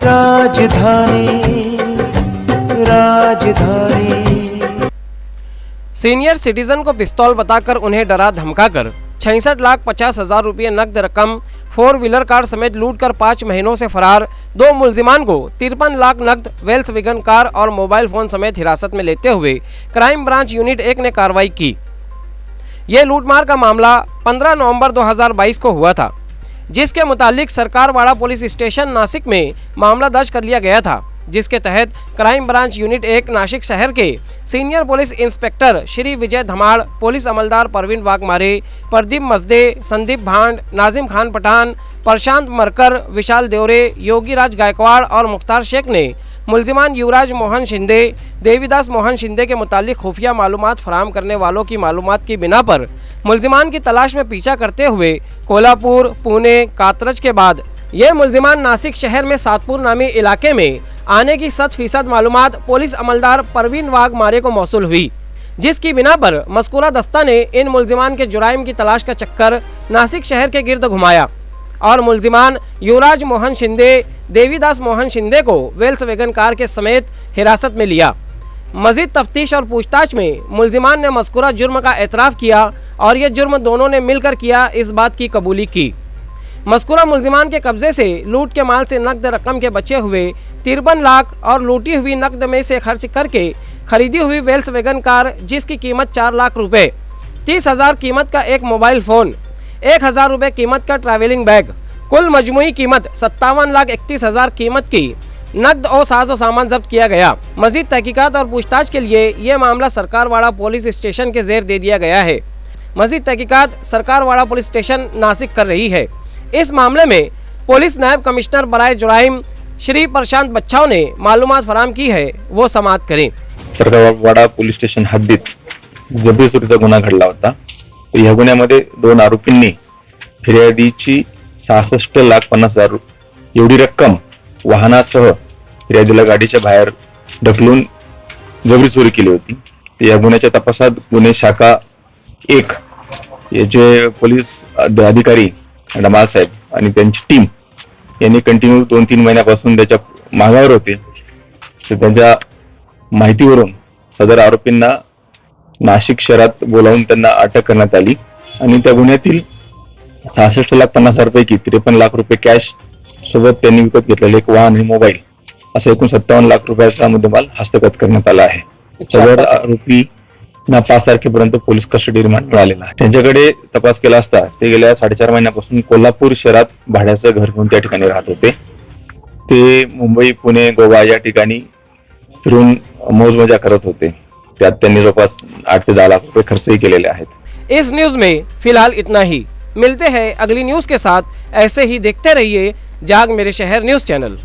राजधानी राजधानी। Senior citizen को पिस्तौल बताकर उन्हें डरा धमकाकर 66,50,000 रुपये नकद रकम, 4 व्हीलर कार समेत लूटकर 5 महीनों से फरार 2 मुलजिमान को 53 लाख नकद, वेल्सवेगन कार और मोबाइल फोन समेत हिरासत में लेते हुए क्राइम ब्रांच यूनिट 1 ने कार्रवाई की। यह लूटमार का मामला 15 नवंबर 2022 को हुआ था, जिसके मुतालिक सरकारवाड़ा पुलिस स्टेशन नासिक में मामला दर्ज कर लिया गया था, जिसके तहत क्राइम ब्रांच यूनिट 1 नासिक शहर के senior police inspector Shri Vijay धमाड़, police अमलदार Parveen Waghmare, Pradeep मसदे, Sandeep भांड, नाजिम खान पठान, प्रशांत मरकर, विशाल देवरे, योगी राज गायकवाड़ और मुख्तार शेख ने मुलजिमान युवराज मोहन शिंदे, देवीदास मोहन शिंदे के मुतालिक खुफिया मालूमात फराहम करने वालों की मालूमात की बिना पर मुलजिमान की तलाश में पीछा करते हुए कोल्हापुर, पुणे, कातरज के बाद ये मुलजिमान नासिक शहर में सातपुर नामी इलाके में आने की 100% मालूमात पुलिस अमलदार परवीन वाघमारे को मौसूल हुई, जिसकी बिना पर मस्कूरा दस्ता ने इन मुलजिमान के जुराइम की तलाश का चक्कर नासिक शहर के गिर्द घुमाया और मुलजिमान युवराज मोहन शिंदे, देवीदास मोहन शिंदे को वेल्सवेगन कार के समेत हिरासत में लिया। मजीद तफ्तीश और पूछताछ में मुलजिमान ने मस्कूरा जुर्म का एतराफ़ किया और ये जुर्म दोनों ने मिलकर किया, इस बात की कबूली की। मस्कूरा मुलजिमान के कब्जे से लूट के माल से नकद रकम के बचे हुए 53 लाख और लूटी हुई नकद में से खर्च करके खरीदी हुई वेल्सवेगन कार, जिसकी कीमत 4 लाख रुपए, 30,000 कीमत का एक मोबाइल फ़ोन, 1,000 रुपये कीमत का ट्रैवलिंग बैग, कुल मजमुई कीमत 57,31,000 कीमत की नकद और साजो सामान जब्त किया गया। मजीद तहकीकात और पूछताछ के लिए ये मामला सरकारवाड़ा पुलिस स्टेशन के जेर दे दिया गया है। मजीद तहकीकात सरकारवाड़ा पुलिस स्टेशन नासिक कर रही है। इस मामले में पुलिस नायब कमिश्नर बराए जुराइम श्री प्रशांत बच्छाव ने मालूमात फराहम की है, वो समाअत करें। सरकारवाड़ा पोलीस स्टेशन हद्दीत जबरी चोरीचा गुन्हा घडला होता। तर या गुन्ह्यामध्ये 2 आरोपींनी फिर्यादीची 66,50,000 एवढी रक्कम वाहनासह फिर्यादीला गाडीच्या बाहेर ढकलून जबरी चोरी केली होती। या गुन्ह्याच्या तपासात गुन्हे शाखा 1 याचे पोलीस अधिकारी डमाल साहेब आणि त्यांची टीम यांनी कंटिन्यू 2-3 महिन्यापासून त्याच्या मागावर होते। तर त्यांच्या माहितीवरून सदर आरोपींना नाशिक शहरात बोलावून त्यांना अटक करण्यात आली आणि त्या गुन्ह्यातील 66,50,000 पैकी 53 लाख रुपये कॅश सोबत त्यांनी विकत घेतलेले एक वाहन आणि मोबाईल असा एकूण 57 लाख रुपयाचा मुद्देमाल हस्तगत करण्यात आला आहे। सदर आरोपी 5 तारखेपर्यंत पोलीस कस्टडी रिमांड मिळालेला आहे। त्यांच्याकडे तपास केला असता ते गेल्या 4.5 महिन्यापासून कोल्हापूर शहरात भाड्याचं घर घेऊन त्या ठिकाणी राहत होते। ते मुंबई, पुणे, गोवा या ठिकाणी फिरून मौज मजा करत होते। त्यात त्यांनी जवळपास 8 ते 10 लाख रुपये खर्चही केलेले आहेत। इस न्यूज में फिलहाल इतना ही। मिलते हैं अगली न्यूज के साथ। ऐसे ही देखते रहिए जाग मेरे शहर न्यूज चैनल।